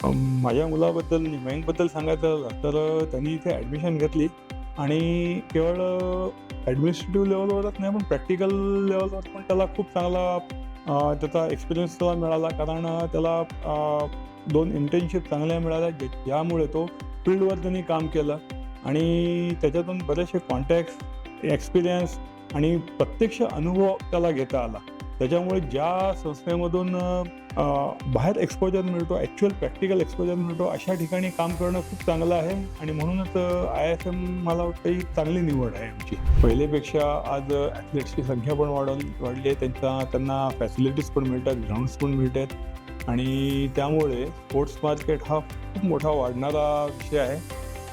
माझ्या मुलाबद्दल मयंकबद्दल सांगायचं झालं तर त्यांनी इथे ॲडमिशन घेतली आणि केवळ ॲडमिनिस्ट्रेटिव्ह लेवलवरच नाही पण प्रॅक्टिकल लेवलवर पण त्याला खूप चांगला त्याचा एक्सपिरियन्स त्याला मिळाला. कारण त्याला 2 इंटर्नशिप चांगल्या मिळाल्या ज्यामुळे तो फील्डवर त्यांनी काम केलं आणि त्याच्यातून बरेचसे कॉन्टॅक्ट्स, एक्सपिरियन्स आणि प्रत्यक्ष अनुभव त्याला घेता आला. त्याच्यामुळे ज्या संस्थेमधून बाहेर एक्सपोजर मिळतो, ॲक्च्युअल प्रॅक्टिकल एक्सपोजर मिळतो, अशा ठिकाणी काम करणं खूप चांगलं आहे आणि म्हणूनच IISM मला वाटतं ही चांगली निवड आहे आमची. पहिलेपेक्षा आज ॲथलीट्सची संख्या पण वाढली आहे. त्यांना फॅसिलिटीज पण मिळतात, ग्राउंड्स पण मिळतात आणि त्यामुळे स्पोर्ट्स मार्केट हा खूप मोठा वाढणारा विषय आहे.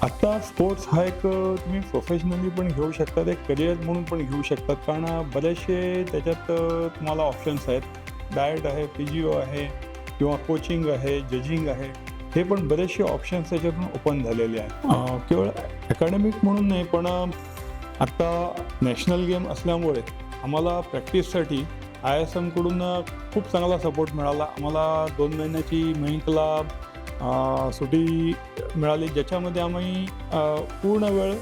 आत्ता स्पोर्ट्स हा एक तुम्ही प्रोफेशनली पण घेऊ शकतात, एक करिअर म्हणून पण घेऊ शकतात. कारण बरेचसे त्याच्यात तुम्हाला ऑप्शन्स आहेत. डाएट आहे, PGO आहे किंवा कोचिंग आहे, जजिंग आहे. हे पण बरेचसे ऑप्शन्स त्याच्यातून ओपन झालेले आहेत. केवळ अकॅडमिक म्हणून नाही पण आत्ता नॅशनल गेम असल्यामुळे आम्हाला प्रॅक्टिससाठी IISMकडून खूप चांगला सपोर्ट मिळाला. आम्हाला 2 महिन्याची मयंकला सुट्टी मिळाली, ज्याच्यामध्ये आम्ही पूर्ण वेळ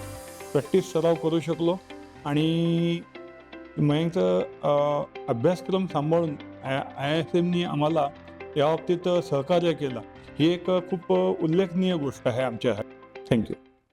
प्रॅक्टिस सराव करू शकलो आणि मयंकचा अभ्यासक्रम सांभाळून IISMनी आम्हाला याबाबतीत सहकार्य केलं. ही एक खूप उल्लेखनीय गोष्ट आहे आमच्या. थँक्यू.